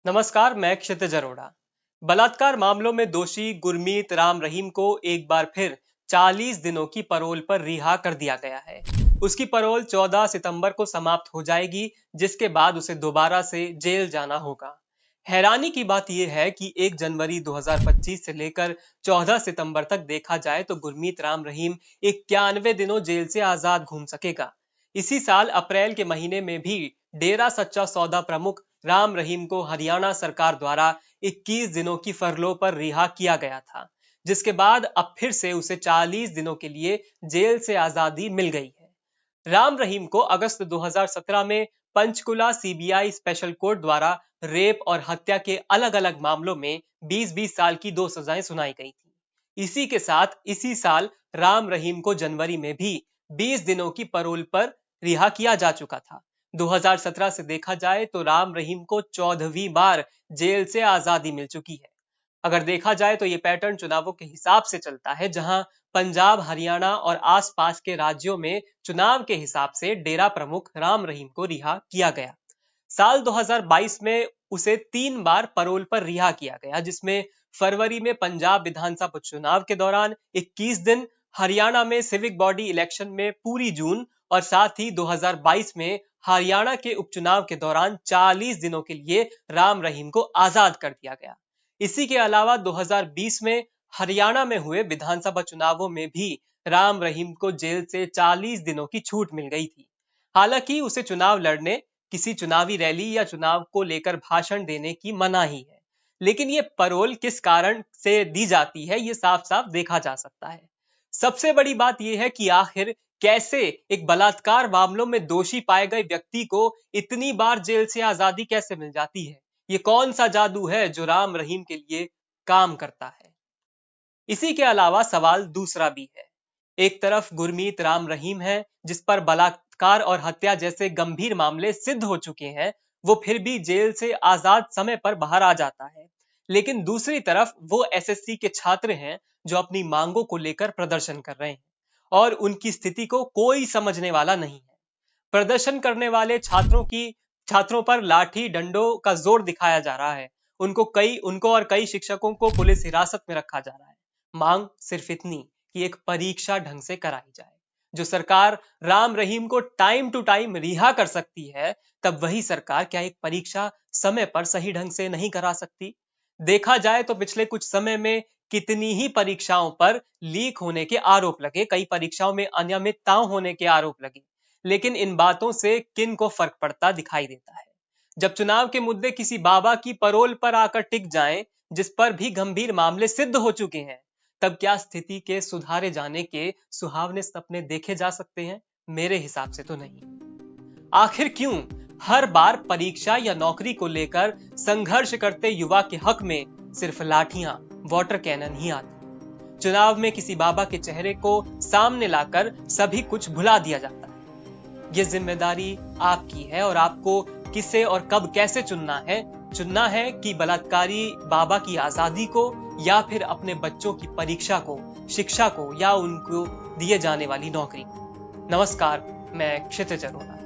नमस्कार, मैं क्षितिज अरोड़ा। बलात्कार मामलों में दोषी गुरमीत राम रहीम को एक बार फिर 40 दिनों की पैरोल पर रिहा कर दिया गया है। उसकी पैरोल 14 सितंबर को समाप्त हो जाएगी, जिसके बाद उसे दोबारा से जेल जाना होगा। हैरानी की बात यह है कि 1 जनवरी 2025 से लेकर 14 सितंबर तक देखा जाए तो गुरमीत राम रहीम 91 दिनों जेल से आजाद घूम सकेगा। इसी साल अप्रैल के महीने में भी डेरा सच्चा सौदा प्रमुख राम रहीम को हरियाणा सरकार द्वारा 21 दिनों की फरलो पर रिहा किया गया था, जिसके बाद अब फिर से उसे 40 दिनों के लिए जेल से आजादी मिल गई है। राम रहीम को अगस्त 2017 में पंचकुला सीबीआई स्पेशल कोर्ट द्वारा रेप और हत्या के अलग-अलग मामलों में 20-20 साल की 2 सजाएं सुनाई गई थी। इसी के साथ इसी साल राम रहीम को जनवरी में भी 20 दिनों की पैरोल पर रिहा किया जा चुका था। 2017 से देखा जाए तो राम रहीम को 14वीं बार जेल से आजादी मिल चुकी है। अगर देखा जाए तो ये पैटर्न चुनावों के हिसाब से चलता है, जहां पंजाब, हरियाणा और आसपास के राज्यों में चुनाव के हिसाब से डेरा प्रमुख राम रहीम को रिहा किया गया। साल 2022 में उसे 3 बार पैरोल पर रिहा किया गया, जिसमें फरवरी में पंजाब विधानसभा चुनाव के दौरान 21 दिन, हरियाणा में सिविक बॉडी इलेक्शन में पूरी जून और साथ ही 2022 में हरियाणा के उपचुनाव के दौरान 40 दिनों के लिए राम रहीम को आजाद कर दिया गया। इसी के अलावा 2020 में हरियाणा में हुए विधानसभा चुनावों में भी राम रहीम को जेल से 40 दिनों की छूट मिल गई थी। हालांकि उसे चुनाव लड़ने, किसी चुनावी रैली या चुनाव को लेकर भाषण देने की मनाही है, लेकिन ये पैरोल किस कारण से दी जाती है, ये साफ साफ देखा जा सकता है। सबसे बड़ी बात यह है कि आखिर कैसे एक बलात्कार मामलों में दोषी पाए गए व्यक्ति को इतनी बार जेल से आजादी कैसे मिल जाती है? ये कौन सा जादू है जो राम रहीम के लिए काम करता है? इसी के अलावा सवाल दूसरा भी है। एक तरफ गुरमीत राम रहीम है, जिस पर बलात्कार और हत्या जैसे गंभीर मामले सिद्ध हो चुके हैं, वो फिर भी जेल से आजाद समय पर बाहर आ जाता है। लेकिन दूसरी तरफ वो एसएससी के छात्र हैं जो अपनी मांगों को लेकर प्रदर्शन कर रहे हैं और उनकी स्थिति को कोई समझने वाला नहीं है। प्रदर्शन करने वाले छात्रों पर लाठी डंडों का जोर दिखाया जा रहा है। उनको और कई शिक्षकों को पुलिस हिरासत में रखा जा रहा है। मांग सिर्फ इतनी कि एक परीक्षा ढंग से कराई जाए। जो सरकार राम रहीम को टाइम टू टाइम रिहा कर सकती है, तब वही सरकार क्या एक परीक्षा समय पर सही ढंग से नहीं करा सकती? देखा जाए तो पिछले कुछ समय में कितनी ही परीक्षाओं पर लीक होने के आरोप लगे, कई परीक्षाओं में अनियमितताओं होने के आरोप लगे, लेकिन इन बातों से किन को फर्क पड़ता दिखाई देता है? जब चुनाव के मुद्दे किसी बाबा की पैरोल पर आकर टिक जाएं, जिस पर भी गंभीर मामले सिद्ध हो चुके हैं, तब क्या स्थिति के सुधारे जाने के सुहावने सपने देखे जा सकते हैं? मेरे हिसाब से तो नहीं। आखिर क्यों हर बार परीक्षा या नौकरी को लेकर संघर्ष करते युवा के हक में सिर्फ लाठियां, वाटर कैनन ही आती? चुनाव में किसी बाबा के चेहरे को सामने लाकर सभी कुछ भुला दिया जाता है। ये जिम्मेदारी आपकी है और आपको किसे और कब कैसे चुनना है कि बलात्कारी बाबा की आजादी को या फिर अपने बच्चों की परीक्षा को, शिक्षा को या उनको दिए जाने वाली नौकरी। नमस्कार, मैं क्षितिज अरोड़ा।